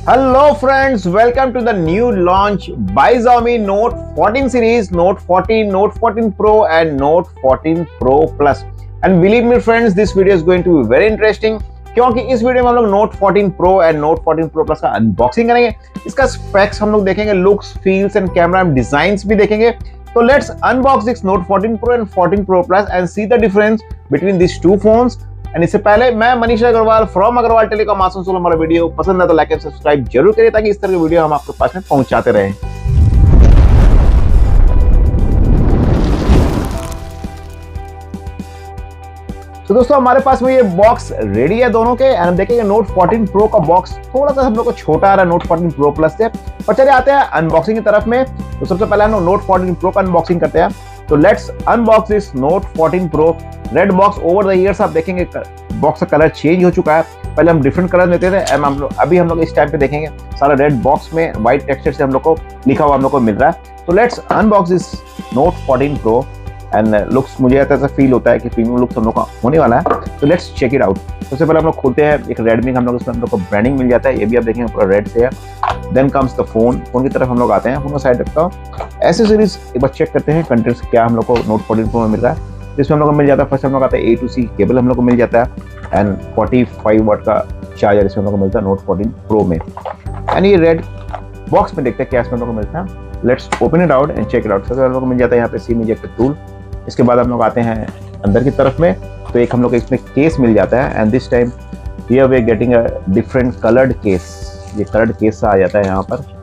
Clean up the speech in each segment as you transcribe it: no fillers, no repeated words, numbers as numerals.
Hello friends, welcome to the new launch by Xiaomi Note 14 series, Note 14, Note 14 Pro and Note 14 Pro Plus. And believe me friends, this video is going to be very interesting क्योंकि इस video में हम लोग Note 14 Pro and Note 14 Pro Plus का unboxing करेंगे। इसका specs हम लोग देखेंगे, looks, feels and camera designs भी देखेंगे। तो let's unbox this Note 14 Pro and 14 Pro Plus and see the difference between these two phones। And इससे पहले मैं मनीष अग्रवाल फ्रॉम अग्रवाल टेलीकॉम आसन सोलो। हमारा वीडियो पसंद है तो लाइक एंड सब्सक्राइब जरूर करिए ताकि इस तरह के वीडियो हम आपके पास में पहुंचाते रहें। तो दोस्तों हमारे पास में ये बॉक्स रेडी है दोनों के। एंड देखेंगे Note 14 Pro का बॉक्स थोड़ा सा हम लोग को छोटा आ रहा है Note 14 Pro Plus से। और चलिए आते हैं अनबॉक्सिंग की तरफ में। तो सबसे पहले हम लोग Note 14 Pro का अनबॉक्सिंग करते हैं। तो let's unbox this Note 14 Pro। Red box over the years आप देखेंगे बॉक्स का कलर चेंज हो चुका है। पहले हम डिफरेंट कलर लेते थे, अभी हम लोग इस टाइप पे देखेंगे सारा रेड बॉक्स में व्हाइट टेक्सचर से हम लोग को लिखा हुआ हम लोग को मिल रहा है। तो let's unbox this Note 14 Pro and looks मुझे ऐसा फील होता है कि प्रीमियम लुक्स हम लोग का होने वाला है। तो लेट्स चेक इट आउट। सबसे पहले हम लोग खोलते हैं एक रेडमी का, हम लोग इसमें हम लोग को ब्रांडिंग मिल जाता है। ये भी आप देखेंगे पूरा रेड से है। देन कम्स द फोन की तरफ हम लोग आते हैं। फोन का साइड रखता हूँ। एसेसरीज एक बार चेक करते हैं कंटेंट्स क्या हम लोग को Note 14 Pro में मिल रहा है। इसमें हम लोग को मिल जाता है, फर्स्ट हम लोग आता है A to C केबल हम लोग को मिल जाता है एंड 45 वाट का चार्जर इसमें हम लोग को मिलता है Note 14 Pro में। एंड ये रेड बॉक्स में देखते हैं क्या इसमें हम लोग को मिलता है। Let's open it out and check it out. सबसे हम लोग को मिल जाता है यहाँ पे सिम इजेक्टर टूल। इसके बाद हम लोग आते हैं अंदर की तरफ में। तो एक हम लोग इसमें केस मिल जाता है and this time here we are getting a different coloured case. ये कलर्ड केस आ जाता है यहाँ पर।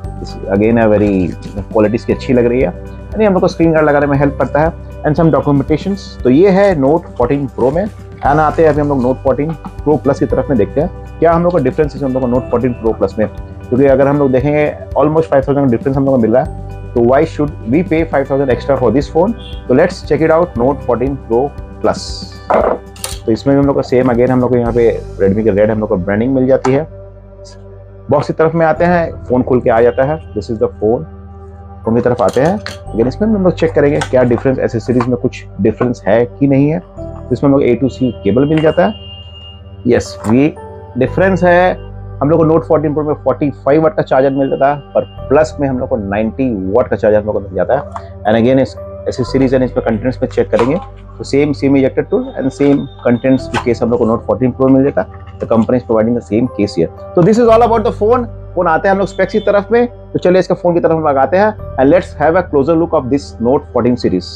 अगेन अ वेरी क्वालिटी इसकी अच्छी लग रही है। यानी हम लोग को स्क्रीन गार्ड लगाने में हेल्प करता है एंड सम डॉक्यूमेंटेशंस। तो ये है Note 14 Pro में। एंड आते हैं अभी हम लोग Note 14 Pro Plus की तरफ में देखते हैं क्या हम लोग को डिफरेंस है हम लोग को Note 14 Pro Plus में। क्योंकि अगर हम लोग देखेंगे ऑलमोस्ट 5000 का डिफरेंस हम लोग को मिल रहा है। तो why should we pay 5000 extra for this phone. तो let's check it out Note 14 Pro Plus। तो इसमें भी हम लोग को सेम अगेन हम लोग को यहाँ पे रेडमी के रेड हम लोग को ब्रांडिंग मिल जाती है। बॉक्स की तरफ में आते हैं, फोन खुल के आ जाता है। दिस इज द फोन की तरफ आते हैं। अगेन इसमें हम लोग चेक करेंगे क्या डिफरेंस, एसेसरीज में कुछ डिफरेंस है कि नहीं है। इसमें हम लोग A to C केबल मिल जाता है। यस ये डिफरेंस है। हम लोग को Note 14 Pro में 45 वाट का चार्जर मिल जाता है, पर प्लस में हम लोग को 90 वाट का चार्जर हम लोग को मिल जाता है। एंड अगेन इस एसेसरीज एंड इसमें कंटेंट्स में चेक करेंगे तो same SIM ejector tool and same contents के केस हम लोग को Note 14 Pro मिल जाता है। The company is providing the same case here. तो this is all about the phone आते हैं हम लोग स्पेक्स की तरफ में। तो चलिए इसका फोन की तरफ हम लगाते हैं and let's have a closure look of this Note 14 series.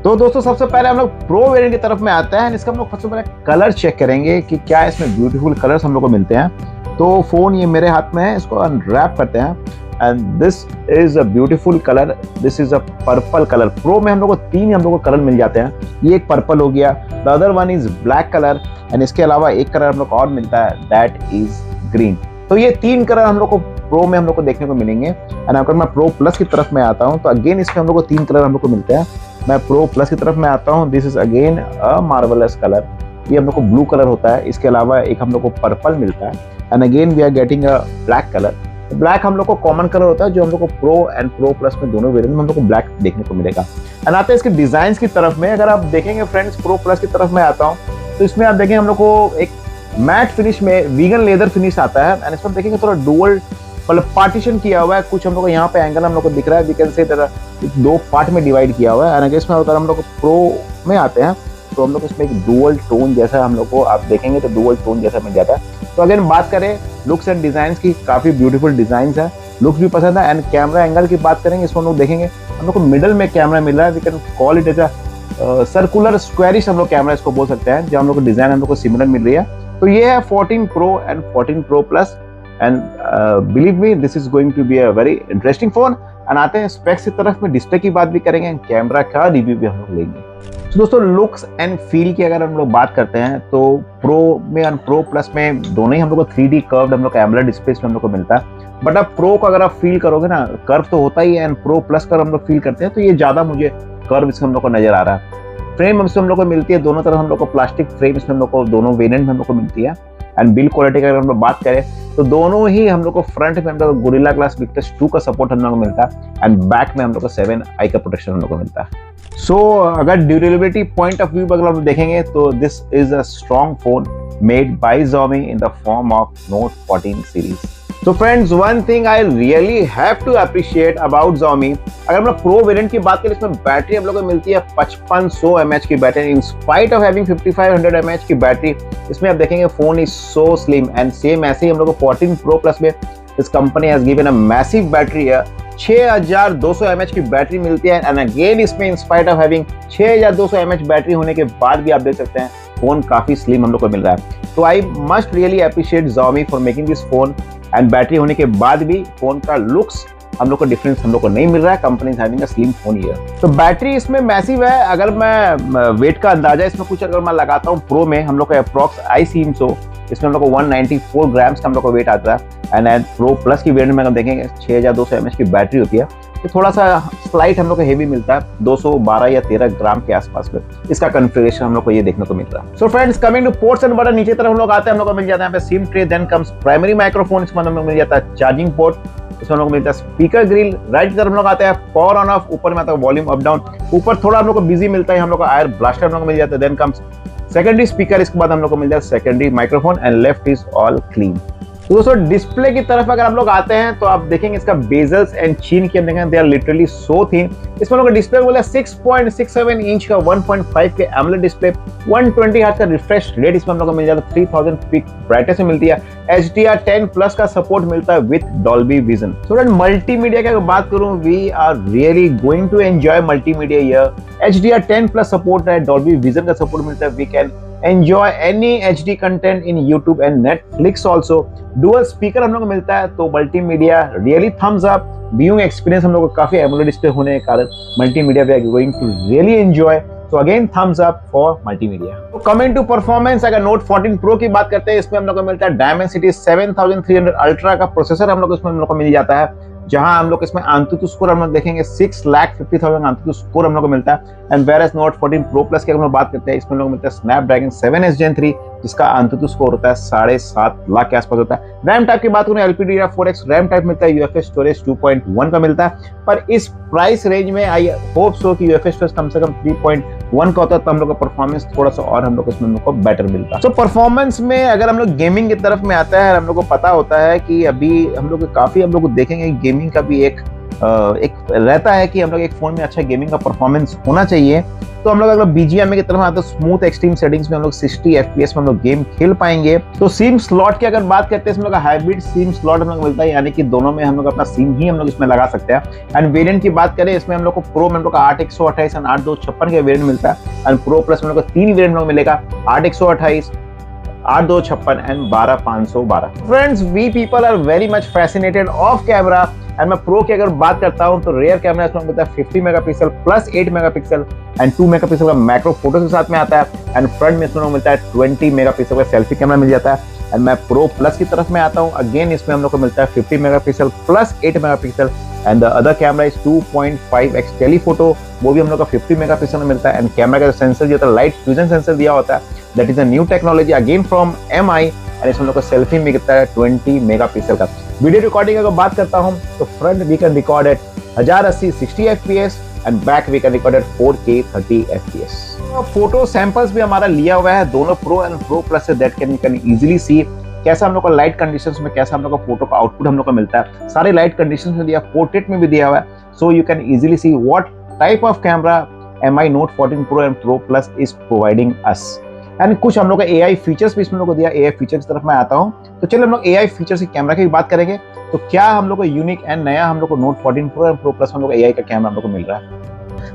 तो दोस्तों सबसे पहले हम लोग प्रो वेरिएंट की तरफ में आते हैं। इसका हम लोग सबसे पहले कलर चेक करेंगे कि क्या इसमें ब्यूटीफुल कलर्स हम लोग को मिलते हैं। तो फोन ये मेरे हाथ में है, इसको अनरैप करते हैं and this is a beautiful colour. This is a purple colour. Pro में हम लोग को 3 हम लोग को कलर मिल जाते हैं। ये एक पर्पल हो गया, the other one is black colour and इसके अलावा एक कलर हम लोग को और मिलता है, दैट इज ग्रीन। तो ये 3 कलर हम लोग को प्रो में हम लोग को देखने को मिलेंगे। एंड अगर मैं प्रो प्लस की तरफ में आता हूँ तो अगेन इसमें हम लोग को 3 कलर हम लोग को मिलते हैं। मैं प्रो प्लस की तरफ में आता हूँ। This is again a marvellous colour. ये हम लोग को ब्लू कलर होता है। इसके अलावा एक हम लोग को पर्पल मिलता है and again we are getting a black colour. Black हम लोग को कॉमन कलर होता है जो हम लोग को प्रो एंड प्रो प्लस में दोनों वेरिएंट में हम लोग को ब्लैक देखने को मिलेगा। एंड आते हैं इसके डिजाइन की तरफ में। अगर आप देखेंगे फ्रेंड्स, प्रो प्लस की तरफ में आता हूँ तो इसमें आप देखेंगे हम लोग को एक मैट फिनिश में वीगन लेदर फिनिश आता है। एंड इसमें देखेंगे थोड़ा डुअल मतलब पार्टीशन किया हुआ है। कुछ हम लोग को यहाँ पे एंगल हम लोग को दिख रहा है, वी कैन से 2 पार्ट में डिवाइड किया हुआ है। एंड इसमें अगर हम लोग प्रो में आते हैं तो हम लोग इसमें एक डुअल टोन जैसा हम लोग को आप देखेंगे तो डुअल टोन जैसा मिल जाता है। तो अगर बात करें लुक्स एंड डिजाइन की, काफी ब्यूटीफुल डिजाइन है, लुक्स भी पसंद है। एंड कैमरा एंगल की बात करेंगे, इसको हम लोग देखेंगे हम लोग को मिडल में कैमरा मिल रहा है। We can call it as a circular squarish हम लोग कैमरा इसको बोल सकते हैं, जहाँ हम लोग को डिजाइन हम लोग को सिमिलर मिल रही है। तो ये है 14 Pro and 14 Pro Plus and believe me this is going to be a very interesting phone. And आते हैं स्पेक्स की तरफ में, डिस्प्ले की बात भी करेंगे, कैमरा का रिव्यू भी हम लोग लेंगे। तो दोस्तों लुक्स एंड फील की अगर हम लोग बात करते हैं तो प्रो में और प्रो प्लस में दोनों ही हम लोग को 3D कर्व्ड हम लोग को एमोलेड डिस्प्ले में हम लोग को मिलता है। बट अब प्रो का अगर आप फील करोगे ना, कर्व तो होता ही है एंड प्रो प्लस का हम लोग फील करते हैं तो ये ज्यादा मुझे कर्व इसमें हम लोग को नजर आ रहा है। फ्रेम इसमें हम लोग को मिलती है दोनों तरफ हम लोग को प्लास्टिक फ्रेम इसमें हम लोग को दोनों वेरिएंट में हम लोग को मिलती है। एंड बिल्ड क्वालिटी का अगर हम लोग बात करें तो दोनों ही हम लोग को फ्रंट में हम लोग गोरिल्ला ग्लास विक्टस 2 का सपोर्ट हम लोग को मिलता है एंड बैक में हम लोग को 7 आई का प्रोटेक्शन हम लोग को मिलता है। सो अगर ड्यूरेबिलिटी पॉइंट ऑफ व्यू अगर हम देखेंगे तो this is a strong phone made by Xiaomi in the form of Note 14 series. So friends, one thing I really have to appreciate about Xiaomi, अगर हम लोग प्रो वेरिएंट की बात करें, इसमें बैटरी हम लोग को मिलती है 5500 mAh की battery. In spite of having 5500 mAh की बैटरी, इसमें आप देखेंगे phone is so slim. And same ऐसे ही हम लोग को 14 Pro Plus में this company has given a massive battery है, 6200 mAh की बैटरी मिलती है। एंड अगेन इसमें in spite of having 6200 mAh battery होने के बाद भी आप देख सकते हैं फोन काफी स्लिम हम लोग को मिल रहा है। तो I must really appreciate Xiaomi for making this phone. And battery होने के बाद भी फोन का लुक्स हम लोग को डिफरेंस हम लोग को नहीं मिल रहा है। Company is having a slim phone here. तो बैटरी इसमें मैसिव है। अगर मैं वेट का अंदाजा इसमें कुछ अगर मैं लगाता हूँ, प्रो में हम लोग का अप्रॉक्स आई सीम सो इसमें हम लोग को 194 ग्राम्स का हम लोग को वेट आता है। एंड प्रो प्लस की वेरिएंट में हम देखेंगे 6200 mAh की बैटरी होती है, तो थोड़ा सा स्लाइट हम लोग को हेवी मिलता है, 212 या 13 ग्राम के आसपास में इसका कॉन्फ़िगरेशन हम लोग को ये देखने को मिल रहा है। So friends, coming to ports and button, नीचे तरफ हम लोग आते हैं, हम लोग को मिल जाता है यहाँ पे SIM tray, then comes primary microphone, इसमें हम लोग मिल जाता है चार्जिंग पोर्ट, इसमें हम लोग को मिलता है स्पीकर ग्रिल। राइट की तरफ हम लोग आते हैं पावर ऑन ऑफ, ऊपर में आता है वॉल्यूम अप डाउन, ऊपर थोड़ा हम लोग को बिजी मिलता है, हम लोग को आयर ब्लास्टर हम लोग को मिल जाता है। देन कम्स सेकेंडरी स्पीकर, इसके बाद हम लोग को मिल जाता है secondary microphone and left is all clean. तो दोस्तों डिस्प्ले की तरफ अगर हम लोग आते हैं तो आप देखेंगे इसका बेजल्स एंड चीन की हम देखेंगे they are literally so thin. इसमें हम लोग डिस्प्ले बोला 6.67 इंच का 1.5 के एमोलेड डिस्प्ले, 120 हर्ट्ज का रिफ्रेश रेट इसमें हम लोग को मिल जाता है, 3000 पिक ब्राइटनेस में मिलती है, HDR10+ का सपोर्ट मिलता है with Dolby Vision. Student multimedia की अगर बात करूं, we are really going to enjoy multimedia here. HDR10+ support है, डॉल्बी विजन का सपोर्ट मिलता है, we can enjoy any HD content in YouTube and Netflix also। Dual speaker हम लोग को मिलता है, तो multimedia really thumbs up. Viewing experience हम लोग को काफी एमोलेड डिस्प्ले होने के कारण multimedia we are going to really enjoy, तो again thumbs up for multimedia. तो कमिंग टू परफॉर्मेंस, अगर नोट 14 प्रो की बात करते हैं, इसमें हम लोग को मिलता है डायमेंसिटी 7300 अल्ट्रा का प्रोसेसर हम लोग इसमें हम लोग को मिल जाता है, जहां हम लोग इसमें AnTuTu स्कोर हम लोग देखेंगे 6,50,000 AnTuTu स्कोर हम लोग को मिलता है। And whereas note 14 pro plus की हम लोग बात करते हैं, इसमें हम लोग मिलता है स्नैपड्रैगन 7S Gen 3, जिसका AnTuTu स्कोर होता है 7.5 लाख के आसपास होता है। रैम टाइप की बात करें, LPDDR4X रैम टाइप मिलता है, UFS स्टोरेज 2.1 का मिलता है। पर इस प्राइस रेंज में आई होप सो कि UFS स्टोरेज कम से कम 3.1 का होता है, तो हम लोग का परफॉर्मेंस थोड़ा सा और हम लोग इसमें हम लोग को बेटर मिलता है। तो परफॉर्मेंस में अगर हम लोग गेमिंग की तरफ में आता है, हम लोग को पता होता है कि अभी हम लोग काफी हम लोग को देखेंगे गेमिंग का भी एक रहता है कि हम लोग एक फोन में अच्छा गेमिंग का परफॉर्मेंस होना चाहिए। तो हम लोग अगर BGMI की तरफ आते हैं, स्मूथ एक्सट्रीम सेटिंग्स में हम लोग 60 FPS में हम लोग गेम खेल पाएंगे। तो सिम स्लॉट की अगर बात करते हैं, इसमें हाइब्रिड सिम स्लॉट हम लोग मिलता है, यानी कि दोनों में हम लोग अपना सिम ही हम लोग इसमें लगा सकते हैं। एंड वेरिएंट की बात करें, इसमें हम लोग को प्रो में हम लोग का 8/128 एंड 8/256 का वेरिएंट मिलता है। एंड प्रो प्लस में हम लोग को 3 वेरिएंट मिलेगा, 8/128, 8/256 and 12/512। Friends, we people are very much fascinated of camera. And मैं प्रो की अगर बात करता हूं तो रेयर कैमरा इसमें मिलता है 50 megapixel plus 8 megapixel and 2 megapixel का मैक्रो फोटो के साथ में आता है। एंड फ्रंट में इसमें मिलता है 20 मेगापिक्सल का सेल्फी कैमरा मिल जाता है। एंड मैं प्रो प्लस की तरफ में आता हूं, अगेन इसमें हम लोग को मिलता है 50 megapixel plus 8 megapixel and the other camera is 2.5x telephoto, वो भी हम लोग का 50 मेगापिक्सल में मिलता है। एंड कैमरा का सेंसर जो होता है लाइट फ्यूजन सेंसर दिया होता है, that is a new technology again from MI। And इसमें हम लोग का सेल्फी में कितना है 20 मेगापिक्सल का। वीडियो रिकॉर्डिंग अगर बात करता हूं तो front we can record at 1080 60 FPS and back we can record at 4K 30 FPS। Photo samples भी हमारा लिया हुआ है दोनों प्रो एंड प्रो प्लस से, that can you can easily see कैसा हम लोग का लाइट कंडीशंस में कैसा हम लोग का फोटो का आउटपुट हम लोग का मिलता है। सारे लाइट कंडीशंस में दिया, पोर्ट्रेट में भी दिया हुआ है, so you can easily see what type of camera MI Note 14 Pro and Pro Plus is providing us. And कुछ हम लोग का AI फीचर्स भी इसमें लोगों को दिया। AI फीचर्स की तरफ मैं आता हूं, तो चलिए हम लोग AI फीचर्स की कैमरा की बात करेंगे। तो क्या हम लोग को यूनिक एंड नया हम लोग को Note 14 Pro and Pro Plus हम लोग AI का कैमरा हम लोग को मिल रहा है।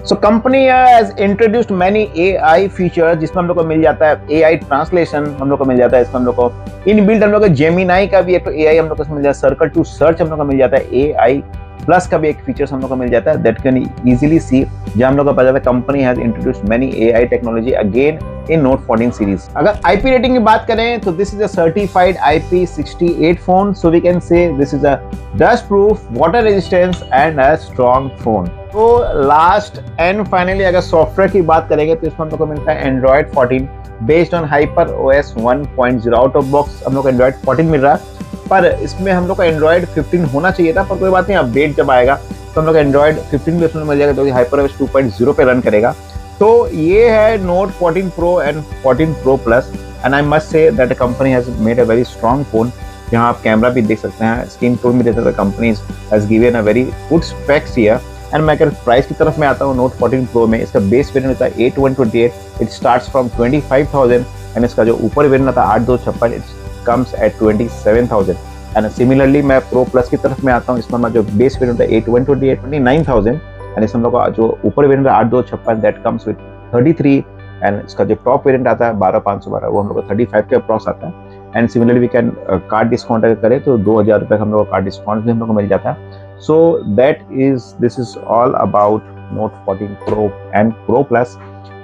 So company has introduced many AI features, जिसमें हम लोग को मिल जाता है AI ट्रांसलेशन हम लोग को मिल जाता है, इसमें हम लोग को इनबिल्ट हम लोग को Gemini का भी एक तो AI हम लोग को मिल जाता है, सर्कल टू सर्च हम लोग को मिल जाता है, AI प्लस का भी एक फीचर्स हम लोग को मिल जाता है, दैट कैन इजीली सी, जहां हम लोग को पता है company has introduced many AI technology again in Note 14 series. अगर IP रेटिंग की बात करें तो this is a certified IP68 phone, so we can say this is a dust proof, water resistance and a strong phone. तो last and finally अगर software की बात करेंगे तो इसमें हम लोग को मिलता है Android 14 based on HyperOS 1.0। Out of box हम लोग को Android 14 मिल रहा है, पर इसमें हम लोग का Android 15 होना चाहिए था, पर कोई बात नहीं, अपडेट जब आएगा तो हम लोग Android 15 भी उसमें मिल जाएगा, जो कि HyperOS 2.0 पे रन करेगा। तो ये है Note 14 Pro and 14 Pro Plus and I must say that the company has made a very strong phone. यहाँ आप कैमरा भी देख सकते हैं, स्क्रीन टूल भी देख सकते हैं, company has given a very good specs here. And मैं अगर प्राइस की तरफ में आता हूँ Note 14 Pro में, इसका बेस वेरिएंट होता है 8128, इट स्टार्ट्स फ्रॉम 25,000 एंड इसका जो ऊपर वेरिएंट आता है 8256, it comes at 27,000। And similarly मैं Pro Plus की तरफ में आता हूँ, इसमें हमारा जो बेस वेरिएंट होता है 8128, 29,000 एंड इसमें हम लोग का जो ऊपर वेरिएंट है 8256, दैट कम्स विद 33 एंड इसका जो टॉप वेरिएंट आता है 12512, वो हम लोग का 35 के अप्रॉक्स आता है। And similarly we can card discount अगर करें तो 2,000 रुपये का हम लोग का कार्ड डिस्काउंट भी हम लोग को मिल जाता है। So this is all about Note 14 Pro and Pro Plus।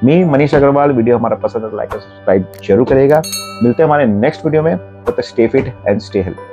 Me Manish Agarwal, video हमारा पसंद है तो लाइक और सब्सक्राइब जरूर करेगा। मिलते हैं हमारे नेक्स्ट वीडियो में, तब तक stay fit and stay healthy.